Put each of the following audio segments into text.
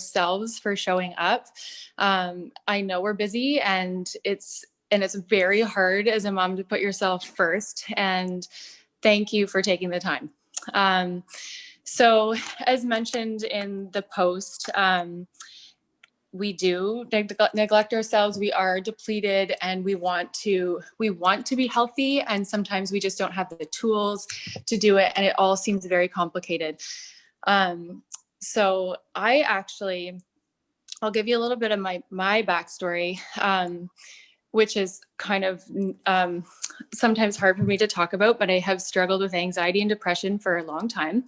yourselves for showing up. I know we're busy, and it's very hard as a mom to put yourself first. And thank you for taking the time. So as mentioned in the post, we do neglect ourselves. We are depleted, and we want to be healthy. And sometimes we just don't have the tools to do it. And it all seems very complicated. So I'll give you a little bit of my backstory, which is kind of sometimes hard for me to talk about, but I have struggled with anxiety and depression for a long time.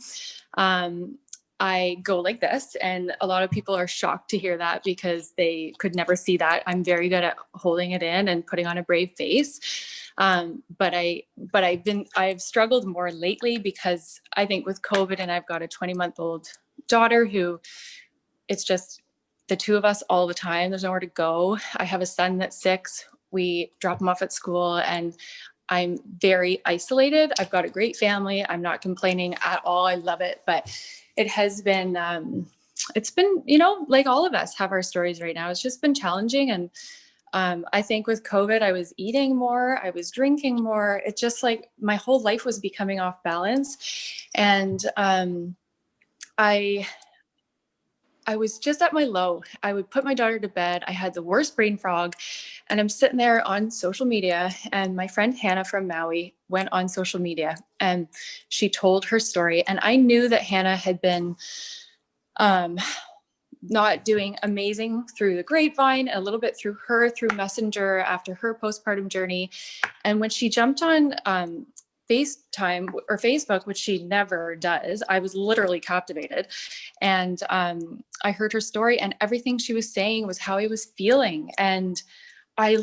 I go like this, and a lot of people are shocked to hear that because they could never see that. I'm very good at holding it in and putting on a brave face. But I've struggled more lately because I think with COVID, and I've got a 20-month-old daughter who it's just the two of us all the time. There's nowhere to go. I have a son that's 6. We drop him off at school, and I'm very isolated. I've got a great family. I'm not complaining at all. I love it, but it has been, it's been, like all of us have our stories right now. It's just been challenging. And I think with COVID, I was eating more, I was drinking more. It's just like my whole life was becoming off balance. And I was just at my low. I would put my daughter to bed. I had the worst brain fog, and I'm sitting there on social media, and my friend Hannah from Maui went on social media, and she told her story. And I knew that Hannah had been not doing amazing through the grapevine, a little bit through Messenger after her postpartum journey. And when she jumped on FaceTime or Facebook, which she never does, I was literally captivated. And I heard her story, and everything she was saying was how I was feeling. And I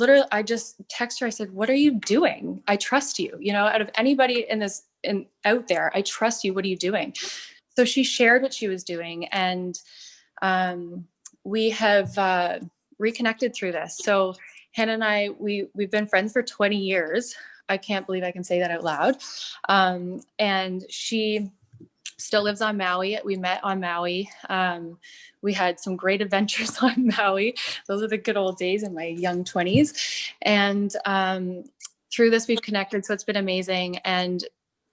just texted her. I said, "What are you doing? I trust you. Out of anybody out there, I trust you. What are you doing?" So she shared what she was doing, and we have reconnected through this. So Hannah and I, we've been friends for 20 years. I can't believe I can say that out loud. And she still lives on Maui. We met on Maui. We had some great adventures on Maui. Those are the good old days in my young 20s. And through this, we've connected. So it's been amazing. And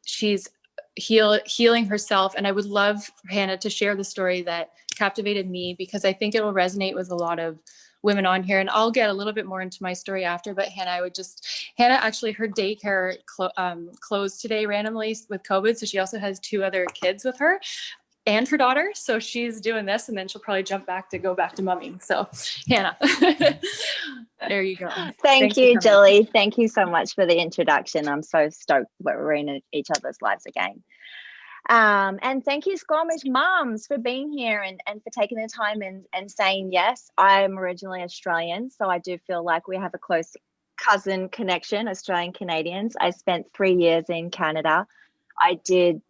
she's healing herself. And I would love for Hannah to share the story that captivated me, because I think it will resonate with a lot of women on here. And I'll get a little bit more into my story after, but Hannah actually, her daycare closed today randomly with COVID. So she also has 2 other kids with her and her daughter. So she's doing this, and then she'll probably go back to mommy. So Hannah, there you go. Thank you, Jilly. Thank you so much for the introduction. I'm so stoked that we're in each other's lives again. And thank you, Squamish Moms, for being here and for taking the time and saying yes. I'm originally Australian, so I do feel like we have a close cousin connection, Australian Canadians. I spent 3 years in Canada. I did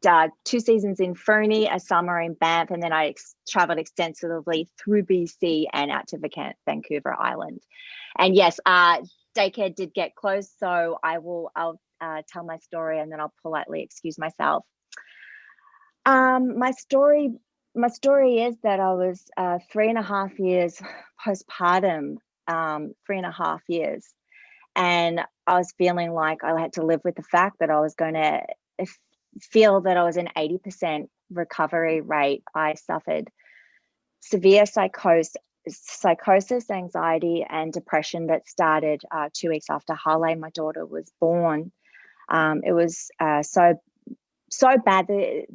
2 seasons in Fernie, a summer in Banff, and then I traveled extensively through BC and out to Vancouver Island. And yes, daycare did get closed, so I'll tell my story, and then I'll politely excuse myself. My story is that I was 3.5 years postpartum, 3.5 years. And I was feeling like I had to live with the fact that I was going to feel that I was an 80% recovery rate. I suffered severe psychosis, anxiety, and depression that started 2 weeks after Harley, my daughter, was born. It was so bad. The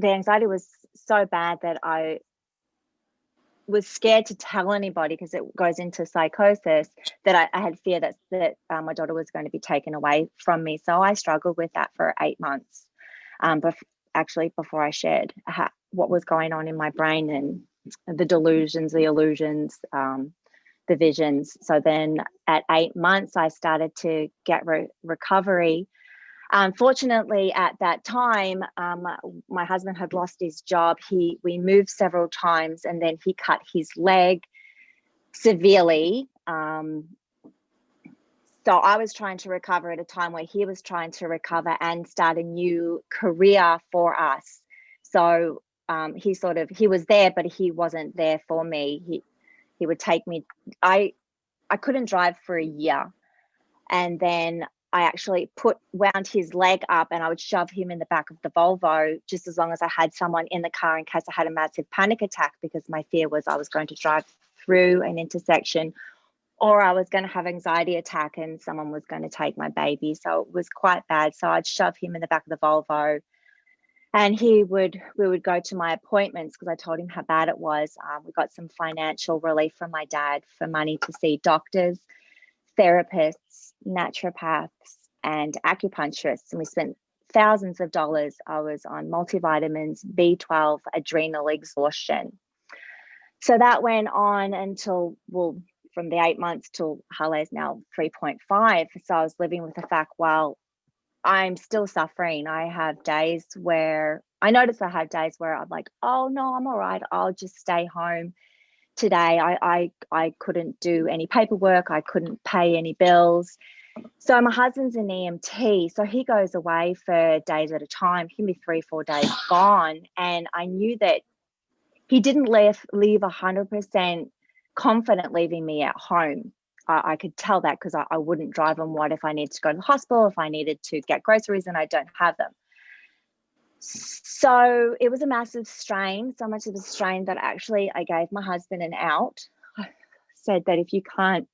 anxiety was so bad that I was scared to tell anybody, because it goes into psychosis, that I had fear that my daughter was going to be taken away from me. So I struggled with that for 8 months, before I shared what was going on in my brain and the delusions, the illusions, the visions. So then at 8 months, I started to get recovery. Fortunately, at that time, my husband had lost his job. We moved several times, and then he cut his leg severely. So I was trying to recover at a time where he was trying to recover and start a new career for us. So he was there, but he wasn't there for me. He would take me. I couldn't drive for a year, and then I actually wound his leg up, and I would shove him in the back of the Volvo just as long as I had someone in the car in case I had a massive panic attack, because my fear was I was going to drive through an intersection, or I was going to have anxiety attack and someone was going to take my baby. So it was quite bad. So I'd shove him in the back of the Volvo, and we would go to my appointments because I told him how bad it was. We got some financial relief from my dad for money to see doctors, therapists, naturopaths, and acupuncturists. And we spent thousands of dollars. I was on multivitamins, B12, adrenal exhaustion. So that went on until, from the 8 months till Hale's now 3.5. So I was living with the fact, well, I'm still suffering. I have days where I'm like, oh no, I'm all right. I'll just stay home today. I couldn't do any paperwork. I couldn't pay any bills. So my husband's an EMT. So he goes away for days at a time. He can be 3-4 days gone. And I knew that he didn't leave 100% confident leaving me at home. I could tell that because I wouldn't drive him. What if I needed to go to the hospital, if I needed to get groceries and I don't have them? So it was a massive strain, so much of a strain that actually I gave my husband an out. I said that if you can't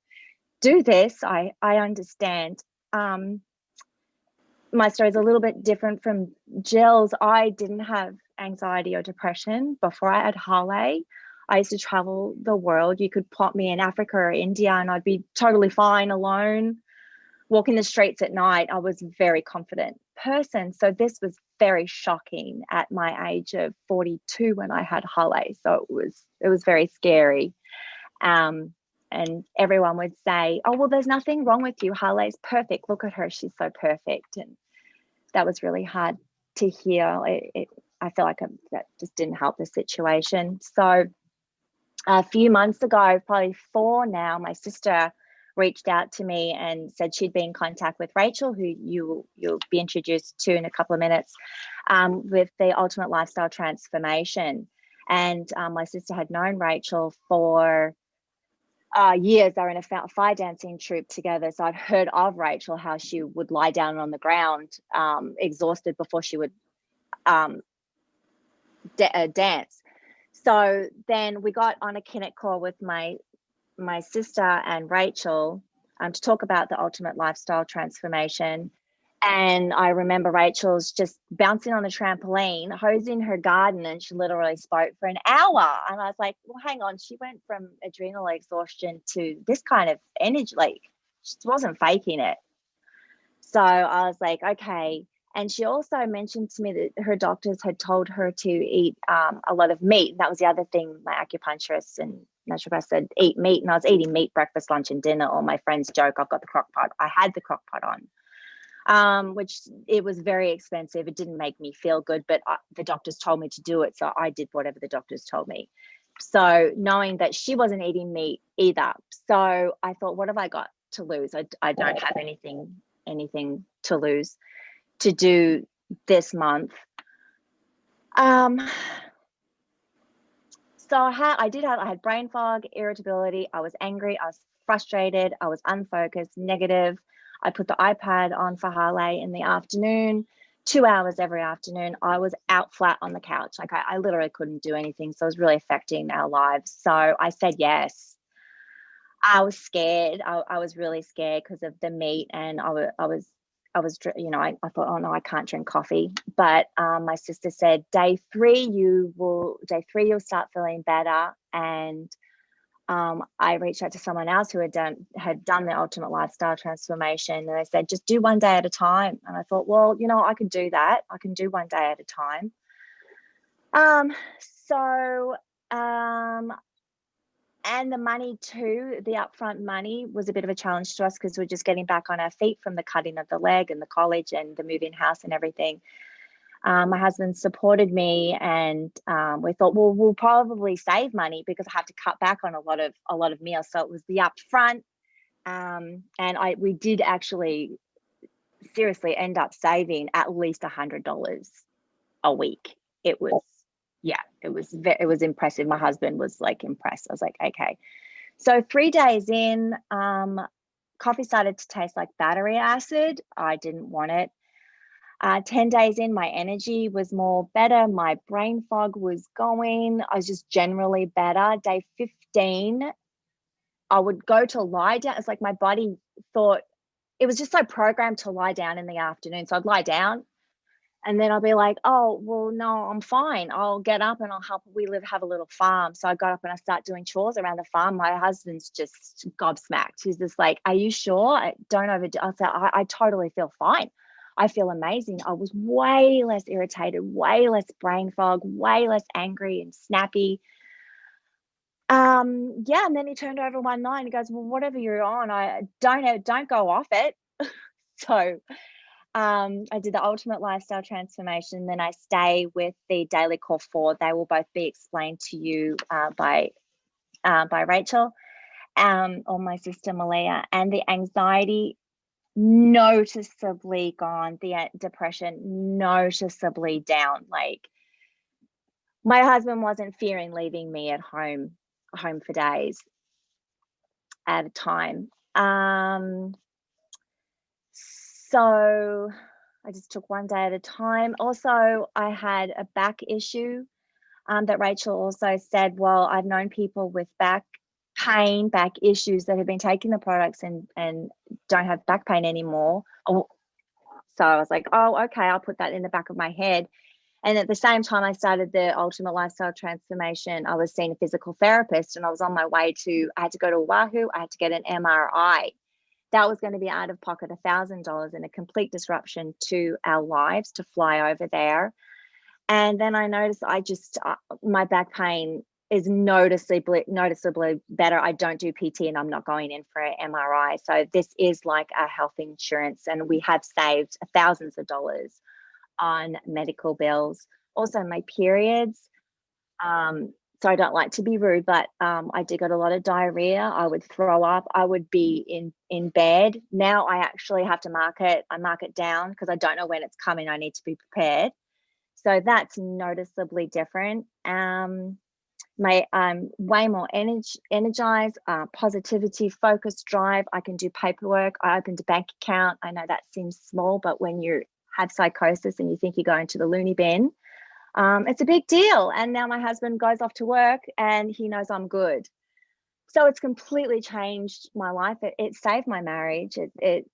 do this, I understand. My story is a little bit different from Jill's. I didn't have anxiety or depression before I had Hale. I used to travel the world. You could plot me in Africa or India and I'd be totally fine alone, walking the streets at night. I was a very confident person. So this was very shocking at my age of 42 when I had Hale. So it was very scary. And everyone would say, oh, well, there's nothing wrong with you. Hale's perfect. Look at her. She's so perfect. And that was really hard to hear. I feel like that just didn't help the situation. So a few months ago, probably 4 now, my sister reached out to me and said she'd be in contact with Rachel, who you'll be introduced to in a couple of minutes, with the Ultimate Lifestyle Transformation. And my sister had known Rachel for years. They were in a fire dancing troupe together. So I'd heard of Rachel, how she would lie down on the ground, exhausted before she would dance. So then we got on a Kinect call with my sister and Rachel to talk about the Ultimate Lifestyle Transformation. And I remember Rachel's just bouncing on the trampoline, hosing her garden, and she literally spoke for an hour. And I was like, well, hang on. She went from adrenal exhaustion to this kind of energy. Like, she wasn't faking it. So I was like, okay. And she also mentioned to me that her doctors had told her to eat a lot of meat. That was the other thing my acupuncturist and naturopath said, eat meat. And I was eating meat breakfast, lunch, and dinner. Or my friends joke, I've got the crock pot. I had the crock pot on, which it was very expensive. It didn't make me feel good, but the doctors told me to do it. So I did whatever the doctors told me. So knowing that she wasn't eating meat either. So I thought, what have I got to lose? I don't have anything to lose to do this month. So I had brain fog, irritability. I was angry. I was frustrated. I was unfocused, negative. I put the iPad on for Hale in the afternoon, 2 hours every afternoon. I was out flat on the couch. Like I literally couldn't do anything. So it was really affecting our lives. So I said yes. I was scared. I was really scared because of the meat, and I was, I thought, oh no, I can't drink coffee. But my sister said, day three you'll start feeling better. And I reached out to someone else who had done the Ultimate Lifestyle Transformation, and they said, just do one day at a time. And I thought, well, I could do that. I can do one day at a time. And the money too, the upfront money was a bit of a challenge to us because we're just getting back on our feet from the cutting of the leg and the college and the moving house and everything. My husband supported me, and we thought, well, we'll probably save money because I have to cut back on a lot of meals. So it was the upfront, and we did actually seriously end up saving at least $100 a week. It was, yeah, it was impressive. My husband was like impressed. I was like, okay. So 3 days in, coffee started to taste like battery acid. I didn't want it. 10 days in, my energy was more better. My brain fog was going. I was just generally better. Day 15, I would go to lie down. It's like my body thought, it was just so programmed to lie down in the afternoon. So I'd lie down and then I'll be like, oh, well, no, I'm fine. I'll get up and I'll help. Have a little farm. So I got up and I start doing chores around the farm. My husband's just gobsmacked. He's just like, are you sure? Don't overdo. I said, I totally feel fine. I feel amazing. I was way less irritated, way less brain fog, way less angry and snappy. Yeah. And then he turned over one night and he goes, well, whatever you're on, I don't go off it. So I did the ultimate lifestyle transformation. Then I stay with the daily core 4. They will both be explained to you by Rachel or my sister Malia. And the anxiety noticeably gone, the depression noticeably down. Like my husband wasn't fearing leaving me at home for days at a time. So I just took one day at a time. Also, I had a back issue that Rachel also said, well, I've known people with back pain, back issues that have been taking the products and don't have back pain anymore. So I was like, oh, okay, I'll put that in the back of my head. And at the same time I started the ultimate lifestyle transformation, I was seeing a physical therapist and I was on my way I had to go to Oahu. I had to get an MRI. That was going to be out of pocket $1,000 and a complete disruption to our lives to fly over there. And then I noticed my back pain is noticeably better. I don't do PT and I'm not going in for an MRI. So this is like our health insurance, and we have saved thousands of dollars on medical bills. Also my periods. So I don't like to be rude, but I did get a lot of diarrhea. I would throw up. I would be in bed. Now I actually have to mark it down because I don't know when it's coming. I need to be prepared. So that's noticeably different. My way more energized, positivity, focused, drive. I can do paperwork. I opened a bank account. I know that seems small, but when you have psychosis and you think you're going to the loony bin, it's a big deal. And now my husband goes off to work and he knows I'm good. So it's completely changed my life. It saved my marriage.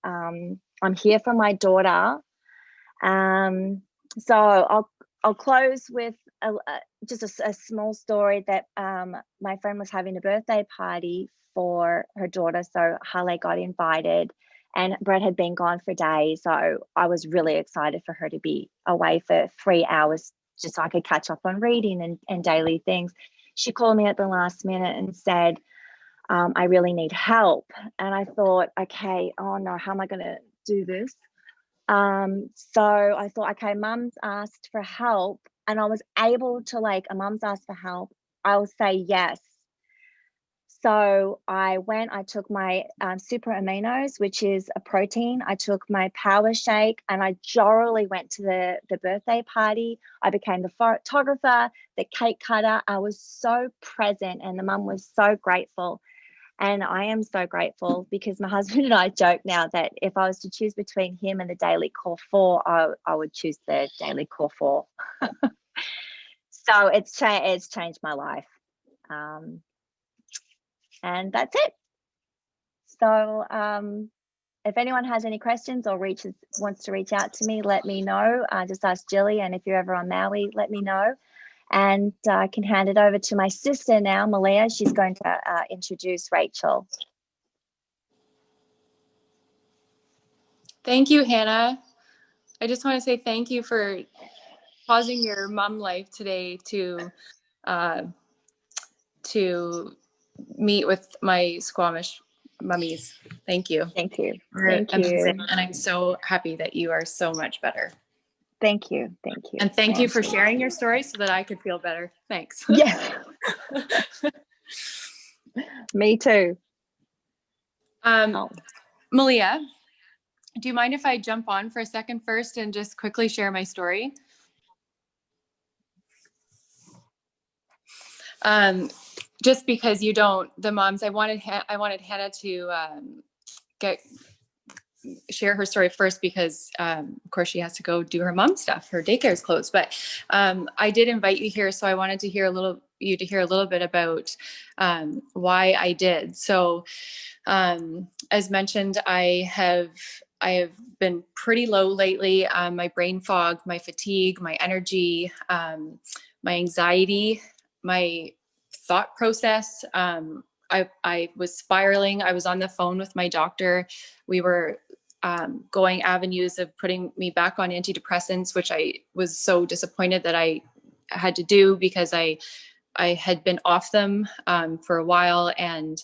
I'm here for my daughter. So I'll close with just a small story that my friend was having a birthday party for her daughter. So Hale got invited and Brett had been gone for days. So I was really excited for her to be away for 3 hours just so I could catch up on reading and daily things. She called me at the last minute and said, I really need help. And I thought, okay, oh no, how am I going to do this? So I thought, okay, mum's asked for help and I was able to a mum's asked for help, I'll say yes. So I took my super aminos, which is a protein. I took my power shake and I joyfully went to the birthday party. I became the photographer, the cake cutter. I was so present and the mum was so grateful. And I am so grateful because my husband and I joke now that if I was to choose between him and the daily core 4, I would choose the daily core 4. So it's changed my life. And that's it. So if anyone has any questions or wants to reach out to me, let me know. Just ask Jilly. And if you're ever on Maui, let me know. And I can hand it over to my sister now, Malia. She's going to introduce Rachel. Thank you, Hannah. I just want to say thank you for pausing your mom life today to meet with my Squamish mummies. Thank you. Thank you. Thank you. And I'm so happy that you are so much better. Thank you. Thank you. And thank you for sharing your story so that I could feel better. Thanks. Yes. Me too. Malia, do you mind if I jump on for a second first and just quickly share my story? Just because the moms, I wanted Hannah to share her story first because, of course, she has to go do her mom stuff. Her daycare is closed, but I did invite you here, so I wanted to hear a little bit about why I did. So, as mentioned, I have been pretty low lately. My brain fog, my fatigue, my energy, my anxiety, my thought process. I was spiraling. I was on the phone with my doctor. We were going avenues of putting me back on antidepressants, which I was so disappointed that I had to do because I had been off them for a while, and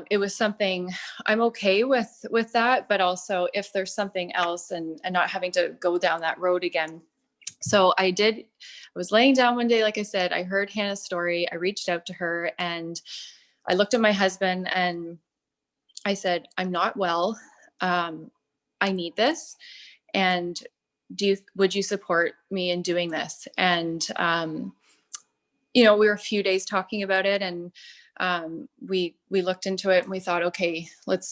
it was something I'm okay with that, but also if there's something else and not having to go down that road again. So I was laying down one day, like I said, I heard Hannah's story. I reached out to her and I looked at my husband and I said, I'm not well. I need this. And would you support me in doing this? And, we were a few days talking about it, and we looked into it and we thought, okay,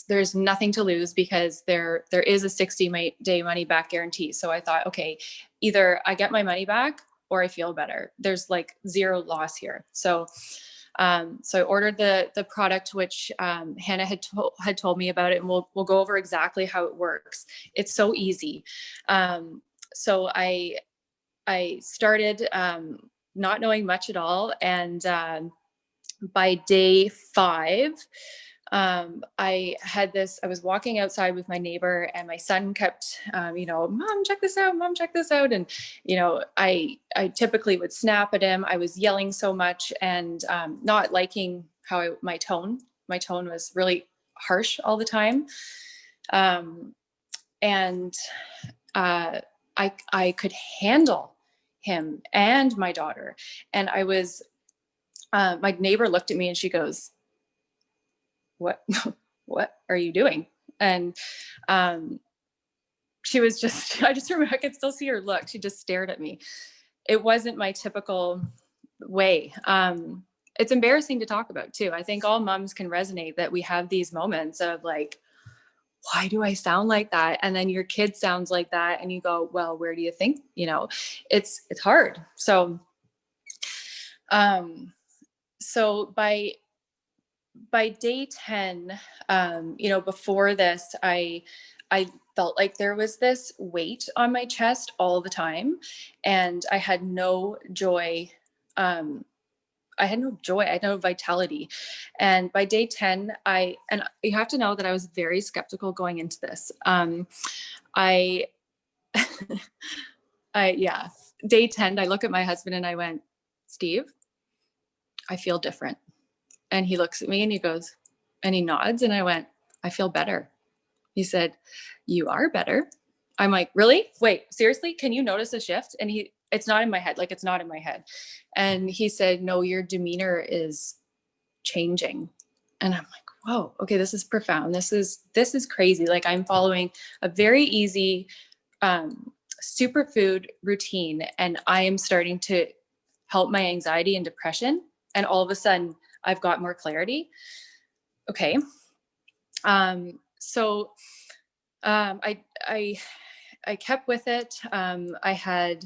there's nothing to lose because there is a 60-day money back guarantee. So I thought, okay, either I get my money back or I feel better. There's like zero loss here. So I ordered the product, which Hannah had told me about it, and we'll go over exactly how it works. It's so easy. So I started not knowing much at all, and by day 5, I was walking outside with my neighbor, and my son kept, Mom, check this out, Mom, check this out. And, I typically would snap at him. I was yelling so much and not liking how my tone was really harsh all the time. And I could handle him and my daughter. And my neighbor looked at me and she goes, what are you doing? And she was just, I just remember, I could still see her look. She just stared at me. It wasn't my typical way. It's embarrassing to talk about too. I think all moms can resonate that we have these moments of like, why do I sound like that? And then your kid sounds like that. And you go, well, where do you think, it's hard. So, so by day 10, before this, I felt like there was this weight on my chest all the time, and I had no joy. I had no vitality. And by day 10, and you have to know that I was very skeptical going into this. Day 10, I look at my husband and I went, Steve, I feel different. And he looks at me and he goes, and he nods, and I went, I feel better. He said, you are better. I'm like, really? Wait, seriously? Can you notice a shift? And it's not in my head. Like, it's not in my head. And he said, no, your demeanor is changing. And I'm like, whoa, okay, this is profound. This is crazy. Like, I'm following a very easy superfood routine, and I am starting to help my anxiety and depression. And all of a sudden I've got more clarity. Okay. So I kept with it. I had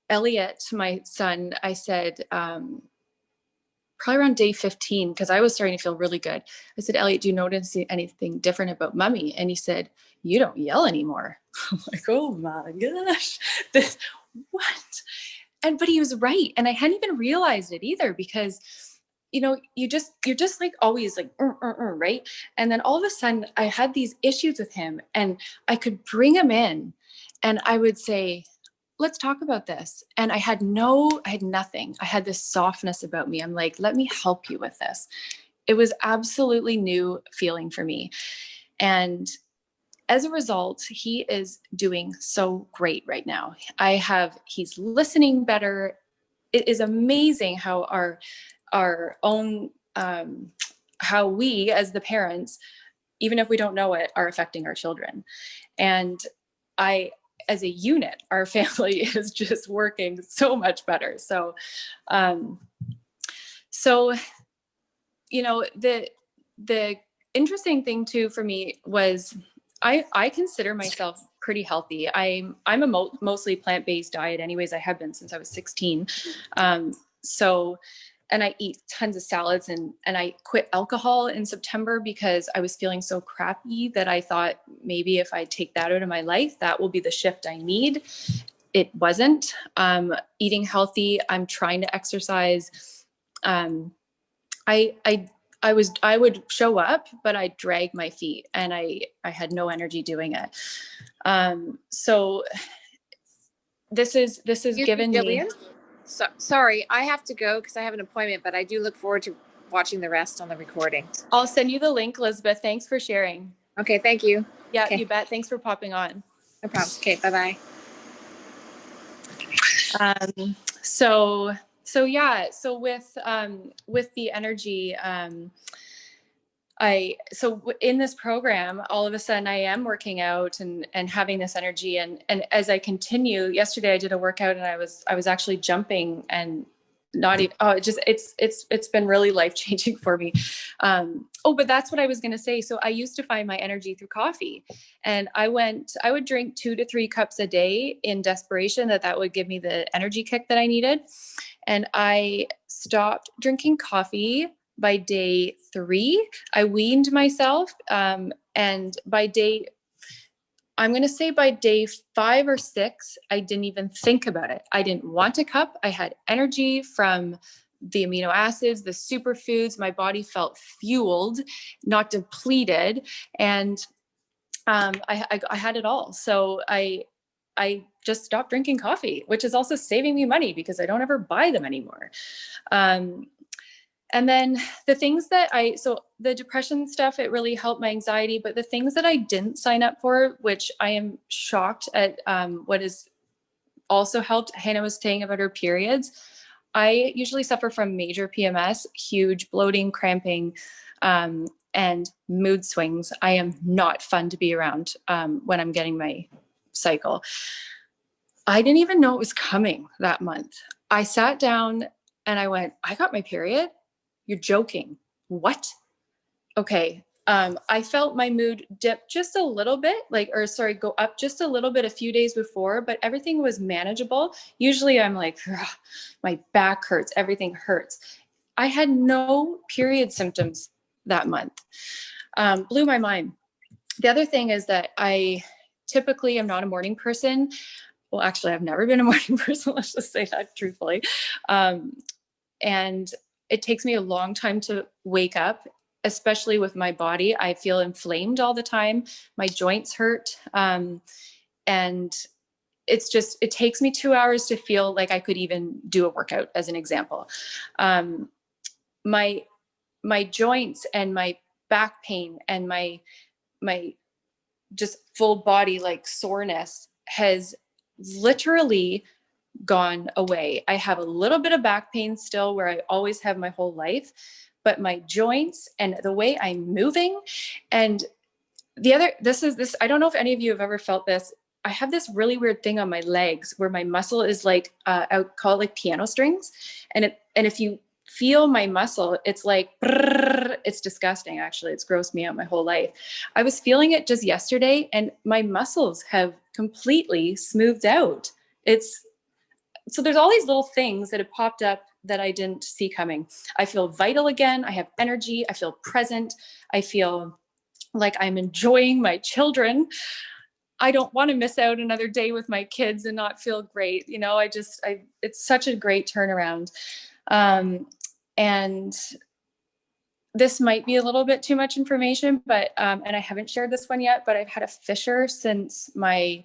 Elliot, my son, I said, probably around day 15, because I was starting to feel really good. I said, Elliot, do you notice anything different about Mummy? And he said, you don't yell anymore. I'm like, oh my gosh, what? But he was right. And I hadn't even realized it either, because you're just like always like, right? And then all of a sudden I had these issues with him, and I could bring him in and I would say, let's talk about this. And I had nothing. I had this softness about me. I'm like, let me help you with this. It was absolutely new feeling for me. And as a result, he is doing so great right now. He's listening better. It is amazing how our own, how we as the parents, even if we don't know it, are affecting our children. And as a unit, our family is just working so much better. So, So, the interesting thing too for me was I consider myself pretty healthy. I'm a mostly plant-based diet anyways. I have been since I was 16. So, and I eat tons of salads, and I quit alcohol in September because I was feeling so crappy that I thought maybe if I take that out of my life, that will be the shift I need. It wasn't. Eating healthy. I'm trying to exercise. I would show up, but I drag my feet, and I had no energy doing it. So this is given me. So, sorry, I have to go because I have an appointment, but I do look forward to watching the rest on the recording. I'll send you the link, Elizabeth. Thanks for sharing. Okay, thank you. Yeah, okay. You bet. Thanks for popping on. No problem. Okay, bye-bye. So yeah, so with the energy, in this program, all of a sudden I am working out and having this energy, and as I continue, yesterday I did a workout and I was actually jumping and not even, it's been really life-changing for me. But that's what I was going to say. So I used to find my energy through coffee, and I would drink 2 to 3 cups a day in desperation that would give me the energy kick that I needed. And I stopped drinking coffee by day 3. I weaned myself. And I'm going to say by day 5 or 6, I didn't even think about it. I didn't want a cup. I had energy from the amino acids, the superfoods. My body felt fueled, not depleted. And I had it all. So I just stopped drinking coffee, which is also saving me money because I don't ever buy them anymore. And then the things that so the depression stuff, it really helped my anxiety, but the things that I didn't sign up for, which I am shocked at, what has also helped. Hannah was saying about her periods. I usually suffer from major PMS, huge bloating, cramping, and mood swings. I am not fun to be around when I'm getting my cycle. I didn't even know it was coming that month. I sat down and I went, I got my period. You're joking. What? Okay. I felt my mood dip just a little bit, go up just a little bit a few days before, but everything was manageable. Usually I'm like, my back hurts, everything hurts. I had no period symptoms that month. Blew my mind. The other thing is that I typically am not a morning person. Well, actually, I've never been a morning person. Let's just say that truthfully. And it takes me a long time to wake up, especially with my body. I feel inflamed all the time. My joints hurt. And it takes me 2 hours to feel like I could even do a workout, as an example. My joints and my back pain and my just full body like soreness has literally gone away. I have a little bit of back pain still, where I always have my whole life, but my joints and the way I'm moving, and I don't know if any of you have ever felt this. I have this really weird thing on my legs where my muscle is like, I would call it like piano strings. And if you feel my muscle, it's like, it's disgusting. Actually, it's grossed me out my whole life. I was feeling it just yesterday and my muscles have completely smoothed out. So there's all these little things that have popped up that I didn't see coming. I feel vital again. I have energy. I feel present. I feel like I'm enjoying my children. I don't want to miss out another day with my kids and not feel great. It's such a great turnaround. And this might be a little bit too much information, but, and I haven't shared this one yet, but I've had a fissure since my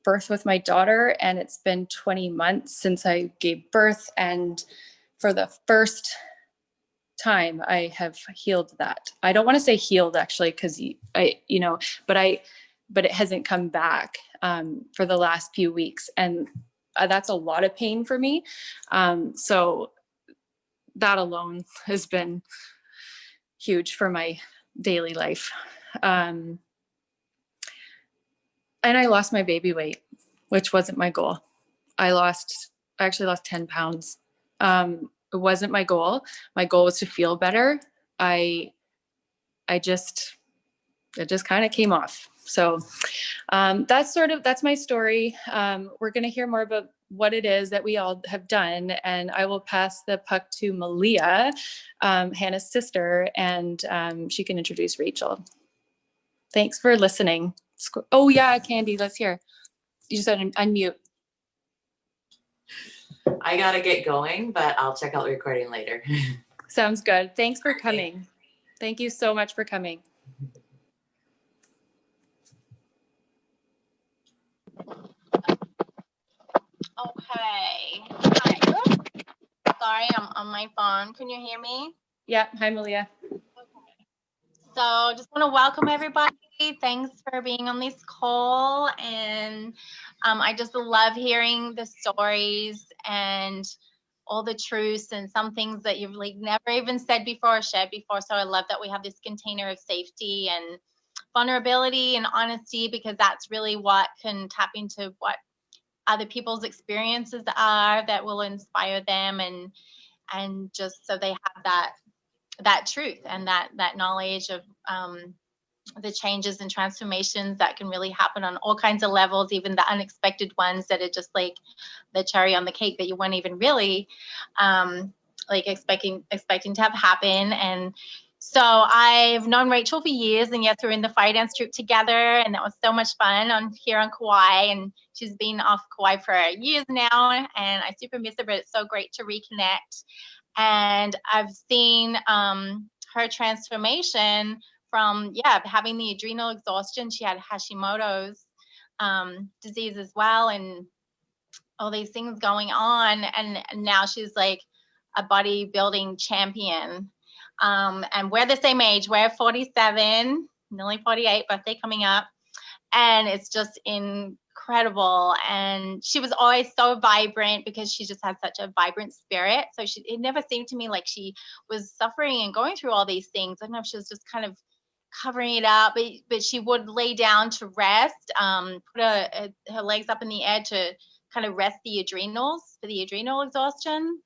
birth with my daughter, and it's been 20 months since I gave birth. And for the first time, I have healed that. I don't want to say healed actually, because but it hasn't come back for the last few weeks, and that's a lot of pain for me. So that alone has been huge for my daily life. And I lost my baby weight, which wasn't my goal. I actually lost 10 pounds. It wasn't my goal. My goal was to feel better. It just kind of came off. So that's my story. We're going to hear more about what it is that we all have done. And I will pass the puck to Malia, Hannah's sister, and she can introduce Rachel. Thanks for listening. Oh yeah, Candy, let's hear. You just said unmute. I gotta get going, but I'll check out the recording later. Sounds good. Thanks for coming. Thank you so much for coming. Okay. Hi. Oops. Sorry, I'm on my phone. Can you hear me? Yeah. Hi, Malia. So just want to welcome everybody. Thanks for being on this call. And I just love hearing the stories and all the truths and some things that you've like never even said before or shared before. So I love that we have this container of safety and vulnerability and honesty, because that's really what can tap into what other people's experiences are, that will inspire them, and just so they have that truth and that knowledge of the changes and transformations that can really happen on all kinds of levels, even the unexpected ones that are just like the cherry on the cake that you weren't even really like expecting to have happen. And so I've known Rachel for years, and yes, we're in the fire dance troupe together, and that was so much fun here on Kauai. And she's been off Kauai for years now, and I super miss her, but it's so great to reconnect. And I've seen her transformation from having the adrenal exhaustion. She had Hashimoto's disease as well, and all these things going on, and now she's like a bodybuilding champion. And we're the same age. We're 47, nearly 48, birthday coming up. And it's just incredible. And she was always so vibrant because she just had such a vibrant spirit. So it never seemed to me like she was suffering and going through all these things. I don't know if she was just kind of covering it up, but she would lay down to rest, put her legs up in the air to kind of rest the adrenals for the adrenal exhaustion.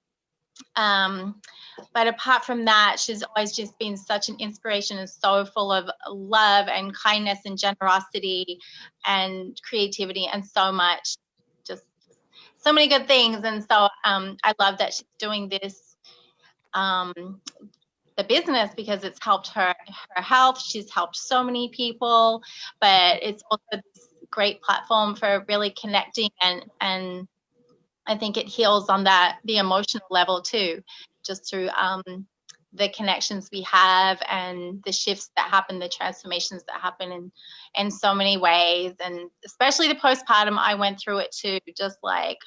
But apart from that, she's always just been such an inspiration and so full of love and kindness and generosity and creativity and just so many good things. And so I love that she's doing this, the business, because it's helped her health. She's helped so many people, but it's also this great platform for really connecting, and I think it heals on the emotional level too, just through the connections we have and the shifts that happen, the transformations that happen in so many ways. And especially the postpartum, I went through it too, just like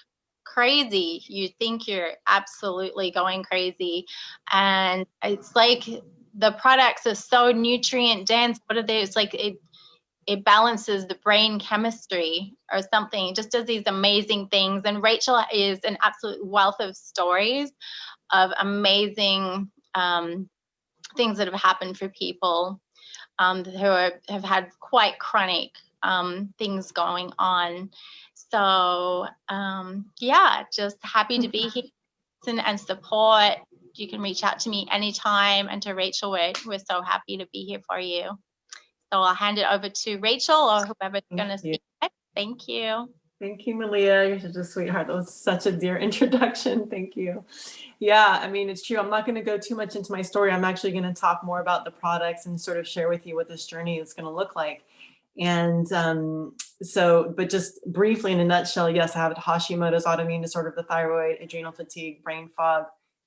crazy. You think you're absolutely going crazy. And it's like the products are so nutrient dense. What are they? It's like it balances the brain chemistry or something. It just does these amazing things. And Rachel is an absolute wealth of stories of amazing things that have happened for people who have had quite chronic things going on. So just happy to be here and support. You can reach out to me anytime, and to Rachel, we're so happy to be here for you. So I'll hand it over to Rachel or whoever's going to speak. Thank you. Thank you, Malia. You're such a sweetheart. That was such a dear introduction. Thank you. Yeah, I mean, it's true. I'm not going to go too much into my story. I'm actually going to talk more about the products and sort of share with you what this journey is going to look like. And but just briefly in a nutshell, yes, I have Hashimoto's autoimmune disorder of the thyroid, adrenal fatigue, brain fog,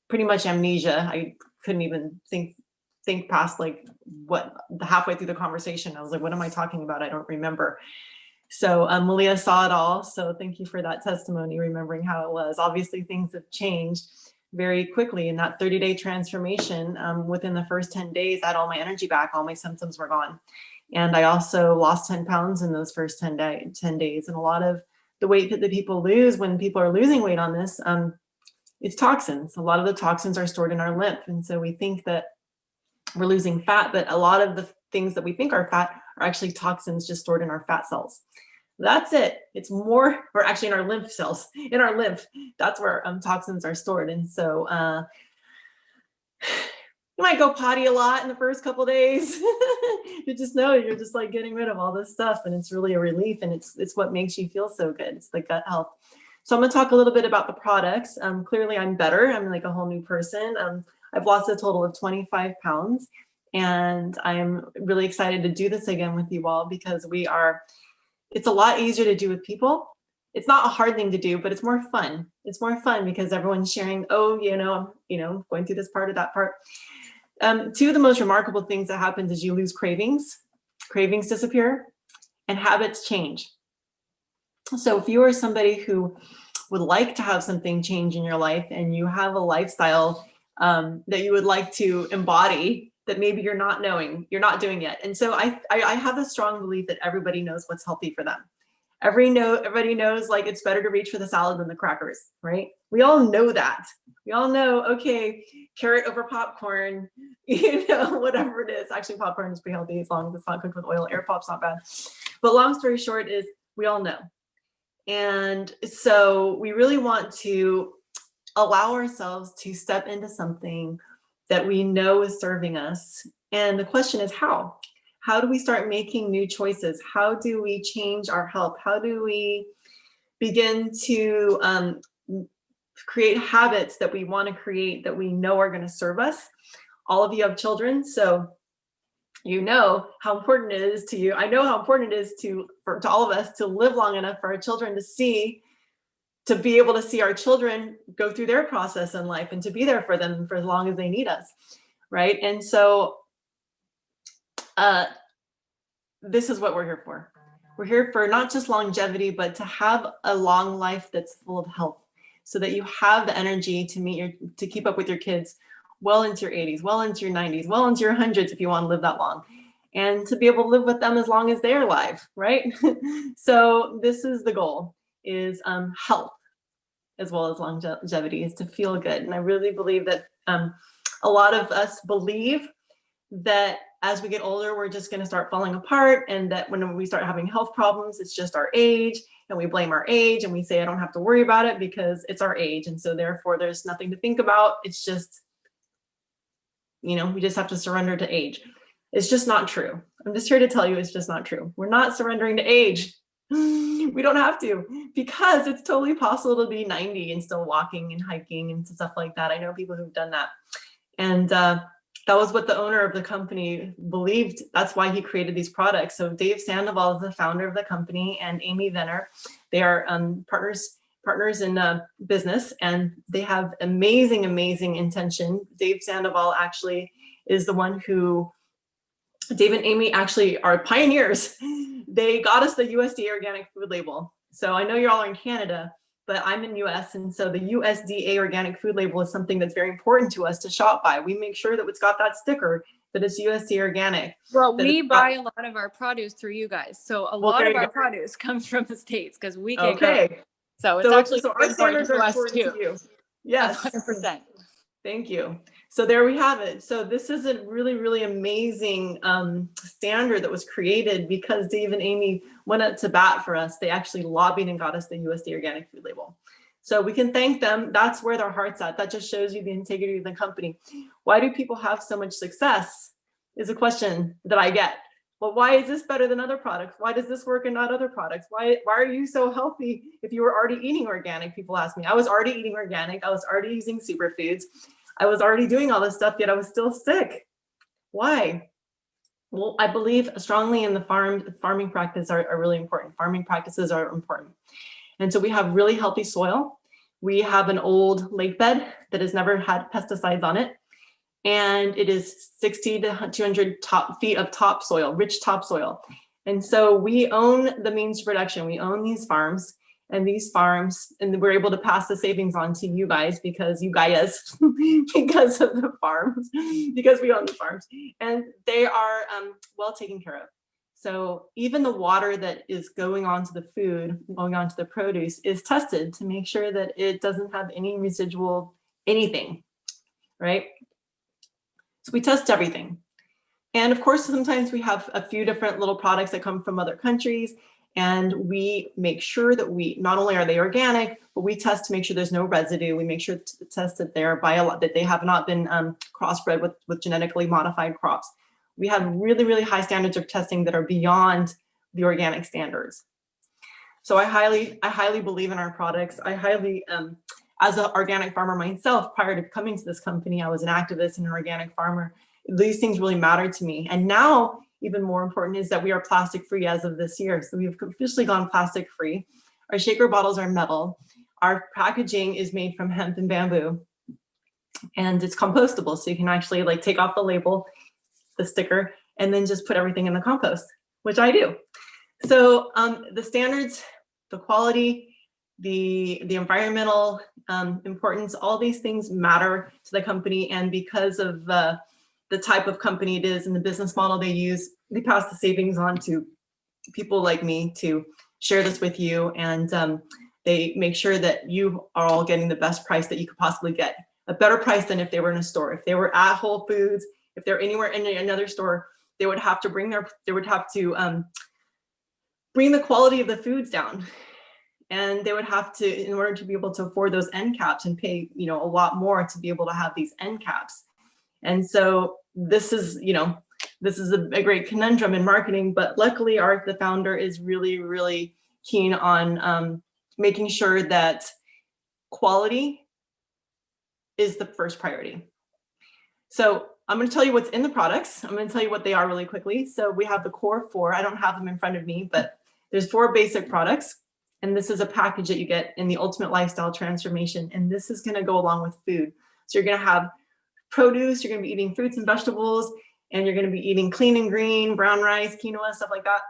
pretty much amnesia. I couldn't even think past like what halfway through the conversation. I was like, what am I talking about? I don't remember. So Malia saw it all. So thank you for that testimony, remembering how it was. Obviously, things have changed very quickly in that 30-day transformation. Within the first 10 days, I had all my energy back. All my symptoms were gone. And I also lost 10 pounds in those first 10 days. And a lot of the weight that people lose when people are losing weight on this, it's toxins. A lot of the toxins are stored in our lymph. And so we think that we're losing fat, but a lot of the things that we think are fat are actually toxins just stored in our fat cells. That's it. It's more, or actually in our lymph cells, in our lymph, that's where toxins are stored. And so you might go potty a lot in the first couple days. You just know you're just like getting rid of all this stuff, and it's really a relief, and it's what makes you feel so good. It's the gut health. So I'm gonna talk a little bit about the products. Clearly I'm better. I'm like a whole new person. I've lost a total of 25 pounds, and I'm really excited to do this again with you all because it's a lot easier to do with people. It's not a hard thing to do, but it's more fun. It's more fun because everyone's sharing, oh, I'm going through this part or that part. Two of the most remarkable things that happens is you lose cravings. Cravings disappear and habits change. So if you are somebody who would like to have something change in your life and you have a lifestyle that you would like to embody that maybe you're not doing yet. And so I have a strong belief that everybody knows what's healthy for them. Everybody knows like it's better to reach for the salad than the crackers, right? We all know that. We all know, okay, carrot over popcorn, whatever it is. Actually, popcorn is pretty healthy as long as it's not cooked with oil. Air pop's not bad. But long story short is we all know. And so we really want to allow ourselves to step into something that we know is serving us. And the question is how? How do we start making new choices? How do we change our health? How do we begin to create habits that we want to create that we know are going to serve us? All of you have children, so you know how important it is to you. I know how important it is to all of us to live long enough for our children to be able to see our children go through their process in life and to be there for them for as long as they need us, right? And so this is what we're here for. We're here for not just longevity, but to have a long life that's full of health so that you have the energy to keep up with your kids well into your 80s, well into your 90s, well into your hundreds if you want to live that long, and to be able to live with them as long as they're alive, right? So this is the goal, is health as well as longevity, is to feel good. And I really believe that a lot of us believe that as we get older, we're just going to start falling apart, and that when we start having health problems, it's just our age, and we blame our age and we say, I don't have to worry about it because it's our age. And so therefore there's nothing to think about. It's just, we just have to surrender to age. It's just not true. I'm just here to tell you it's just not true. We're not surrendering to age. We don't have to, because it's totally possible to be 90 and still walking and hiking and stuff like that. I know people who've done that. And that was what the owner of the company believed. That's why he created these products. So Dave Sandoval is the founder of the company, and Amy Venner. They are partners in business, and they have amazing intention. Dave Sandoval actually is the one who, Dave and Amy actually are pioneers. They got us the USDA organic food label. So I know you're all in Canada, but I'm in US, and so the USDA organic food label is something that's very important to us to shop by. We make sure that it's got that sticker that it's USDA organic. Well, we buy a lot of our produce through you guys. So a lot of our produce comes from the States because we can grow. So it's actually our standards are important to you. Yes. 100%. Thank you. So there we have it. So this is a really amazing standard that was created because Dave and Amy went up to bat for us. They actually lobbied and got us the USDA organic food label. So we can thank them. That's where their heart's at. That just shows you the integrity of the company. Why do people have so much success is a question that I get. Well, why is this better than other products? Why does this work and not other products? Why are you so healthy if you were already eating organic? People ask me. I was already eating organic. I was already using superfoods. I was already doing all this stuff, yet I was still sick. Why? Well, I believe strongly in the farming practices are really important. Farming practices are important. And so we have really healthy soil. We have an old lake bed that has never had pesticides on it. And it is 60 to 200 feet of topsoil, rich topsoil. And so we own the means of production. We own these farms, and we're able to pass the savings on to you guys because because of the farms, because we own the farms, and they are well taken care of. So even the water that is going onto the food, going onto the produce, is tested to make sure that it doesn't have any residual anything, right? So we test everything. And of course, sometimes we have a few different little products that come from other countries. And we make sure that not only are they organic, but we test to make sure there's no residue. We make sure to test that that they have not been crossbred with genetically modified crops. We have really, really high standards of testing that are beyond the organic standards. So I highly believe in our products. I highly, as an organic farmer myself, prior to coming to this company, I was an activist and an organic farmer. These things really matter to me. And now, even more important is that we are plastic free as of this year. So we've officially gone plastic free. Our shaker bottles are metal. Our packaging is made from hemp and bamboo, and it's compostable. So you can actually like take off the label, the sticker, and then just put everything in the compost, which I do. So the standards, the quality, the environmental importance, all these things matter to the company. And because of the type of company it is and the business model they use, they pass the savings on to people like me to share this with you. And they make sure that you are all getting the best price that you could possibly get. A better price than if they were in a store. If they were at Whole Foods, if they're anywhere in another store, they would have to bring the quality of the foods down. And they would have to, in order to be able to afford those end caps and pay, a lot more to be able to have these end caps. And so this is a great conundrum in marketing, but luckily the founder is really, really keen on making sure that quality is the first priority. So I'm going to tell you what's in the products. I'm going to tell you what they are really quickly. So we have the core 4. I don't have them in front of me, but there's 4 basic products. And this is a package that you get in the Ultimate Lifestyle Transformation. And this is going to go along with food. So you're going to have produce, you're going to be eating fruits and vegetables, and you're going to be eating clean and green, brown rice, quinoa, stuff like that.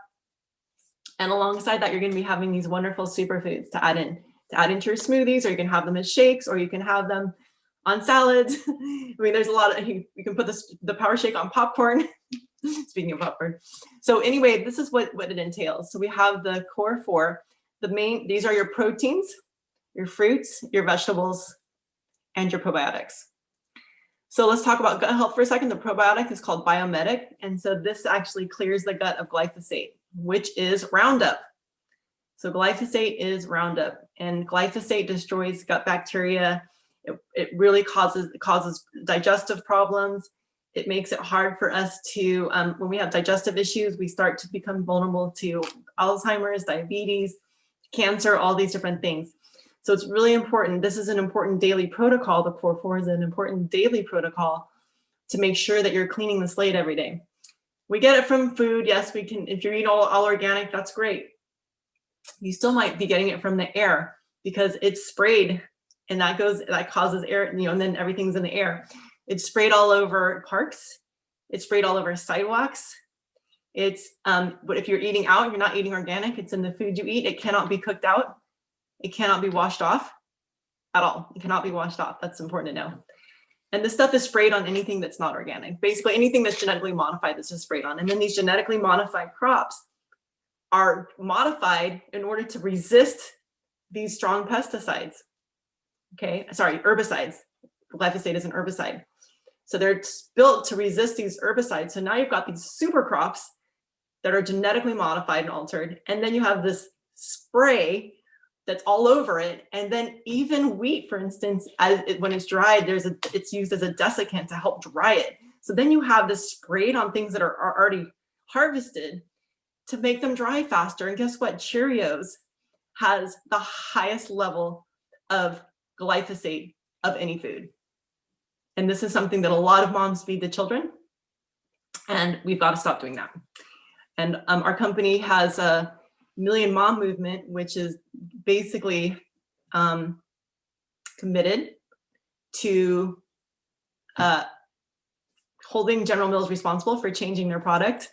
And alongside that, you're going to be having these wonderful superfoods to add into your smoothies, or you can have them as shakes, or you can have them on salads. I mean, there's a lot of, you can put the power shake on popcorn. Speaking of popcorn. So anyway, this is what it entails. So we have the core 4. These are your proteins, your fruits, your vegetables, and your probiotics. So let's talk about gut health for a second. The probiotic is called Biomedic. And so this actually clears the gut of glyphosate, which is Roundup. So glyphosate is Roundup, and glyphosate destroys gut bacteria. It really causes digestive problems. It makes it hard for us to, when we have digestive issues, we start to become vulnerable to Alzheimer's, diabetes, cancer, all these different things. So it's really important. This is an important daily protocol. The core 4 is an important daily protocol to make sure that you're cleaning the slate every day. We get it from food. Yes, we can. If you're eating all organic, that's great. You still might be getting it from the air because it's sprayed, and that causes air, and then everything's in the air. It's sprayed all over parks. It's sprayed all over sidewalks. But if you're eating out, you're not eating organic. It's in the food you eat. It cannot be cooked out. It cannot be washed off at all. It cannot be washed off. That's important to know. And this stuff is sprayed on anything that's not organic. Basically anything that's genetically modified, that's just sprayed on. And then these genetically modified crops are modified in order to resist these strong pesticides. Okay, sorry, herbicides. Glyphosate is an herbicide. So they're built to resist these herbicides. So now you've got these super crops that are genetically modified and altered. And then you have this spray that's all over it. And then even wheat, for instance, when it's dried, it's used as a desiccant to help dry it. So then you have this sprayed on things that are already harvested to make them dry faster. And guess what? Cheerios has the highest level of glyphosate of any food. And this is something that a lot of moms feed the children. And we've got to stop doing that. And our company has a Million Mom movement, which is basically committed to holding General Mills responsible for changing their product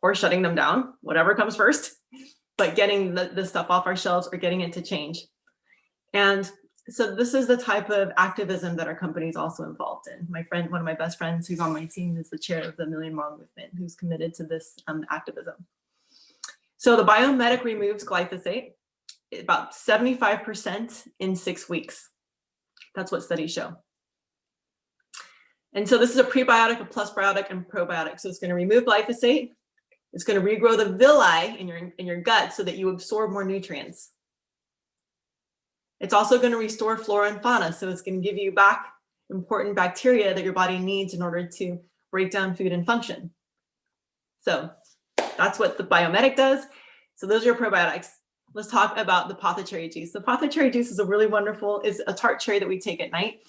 or shutting them down, whatever comes first, but getting the stuff off our shelves or getting it to change. And so this is the type of activism that our company is also involved in. My friend, one of my best friends who's on my team, is the chair of the Million Mom movement, who's committed to this activism. So the Biomedic removes glyphosate about 75% in 6 weeks. That's what studies show. And so this is a prebiotic, a plusbiotic, and probiotic. So it's going to remove glyphosate. It's going to regrow the villi in your gut so that you absorb more nutrients. It's also going to restore flora and fauna. So it's going to give you back important bacteria that your body needs in order to break down food and function. So that's what the Biomedic does. So those are your probiotics. Let's talk about the Apothecary Juice. The Apothecary Juice is a tart cherry that we take at night.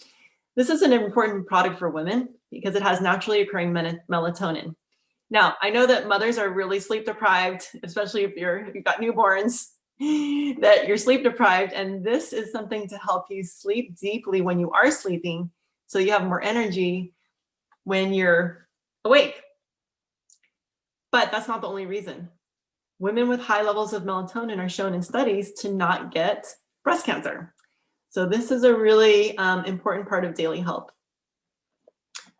This is an important product for women because it has naturally occurring melatonin. Now, I know that mothers are really sleep deprived, especially if you've got newborns, that you're sleep deprived. And this is something to help you sleep deeply when you are sleeping, so you have more energy when you're awake. But that's not the only reason. Women with high levels of melatonin are shown in studies to not get breast cancer. So this is a really important part of daily health.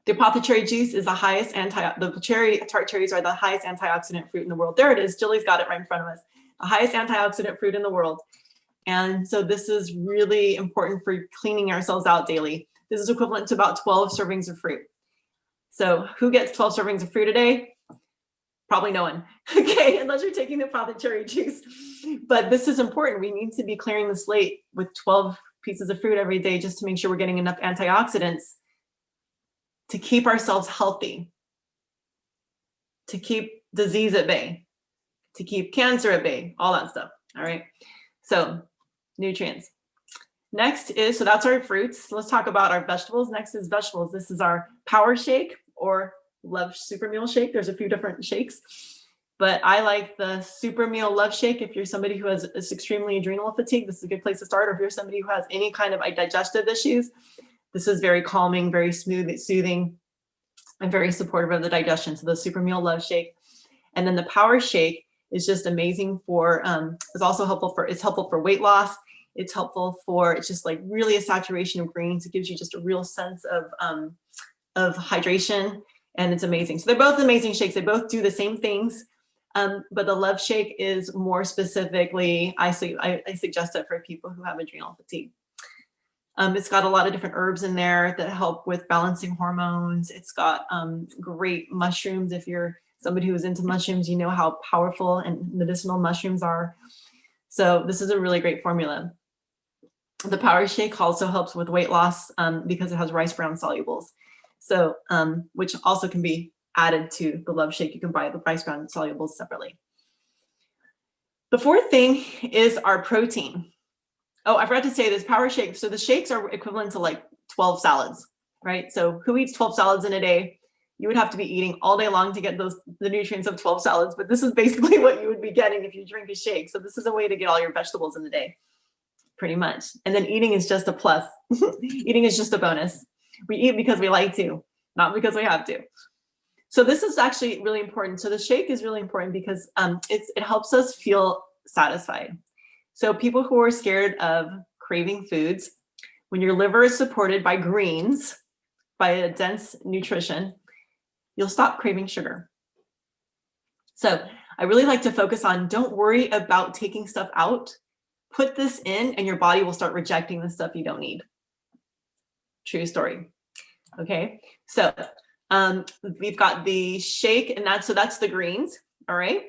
The Apothecary Juice is the highest tart cherries are the highest antioxidant fruit in the world. There it is. Jilly's got it right in front of us. The highest antioxidant fruit in the world. And so this is really important for cleaning ourselves out daily. This is equivalent to about 12 servings of fruit. So who gets 12 servings of fruit a day? Probably no one. Okay, unless you're taking the Apothecary Juice. But this is important. We need to be clearing the slate with 12 pieces of fruit every day just to make sure we're getting enough antioxidants to keep ourselves healthy, to keep disease at bay, to keep cancer at bay, all that stuff. All right. So nutrients. Next is, so that's our fruits. Let's talk about our vegetables. Next is vegetables. This is our Power Shake or Love Super Meal Shake. There's a few different shakes, but I like the Super Meal Love Shake. If you're somebody who has extremely adrenal fatigue, this is a good place to start. Or if you're somebody who has any kind of digestive issues, this is very calming, very smooth, soothing, and very supportive of the digestion. So the Super Meal Love Shake. And then the Power Shake is just amazing for, it's helpful for weight loss. It's helpful for, it's just like really a saturation of greens. It gives you just a real sense of hydration, and it's amazing. So they're both amazing shakes. They both do the same things, but the Love Shake is more specifically, I suggest it for people who have adrenal fatigue. It's got a lot of different herbs in there that help with balancing hormones. It's got great mushrooms. If you're somebody who is into mushrooms, you know how powerful and medicinal mushrooms are. So this is a really great formula. The Power Shake also helps with weight loss because it has rice bran solubles. So, which also can be added to the Love Shake. You can buy the rice bran solubles separately. The fourth thing is our protein. Oh, I forgot to say this Power Shake. So the shakes are equivalent to like 12 salads, right? So who eats 12 salads in a day? You would have to be eating all day long to get the nutrients of 12 salads, but this is basically what you would be getting if you drink a shake. So this is a way to get all your vegetables in the day, pretty much. And then eating is just a plus. Eating is just a bonus. We eat because we like to, not because we have to. So this is actually really important. So the shake is really important because it helps us feel satisfied. So people who are scared of craving foods, when your liver is supported by greens, by a dense nutrition, you'll stop craving sugar. So I really like to focus on, don't worry about taking stuff out. Put this in and your body will start rejecting the stuff you don't need. True story. Okay, so we've got the shake, and that's the greens. All right.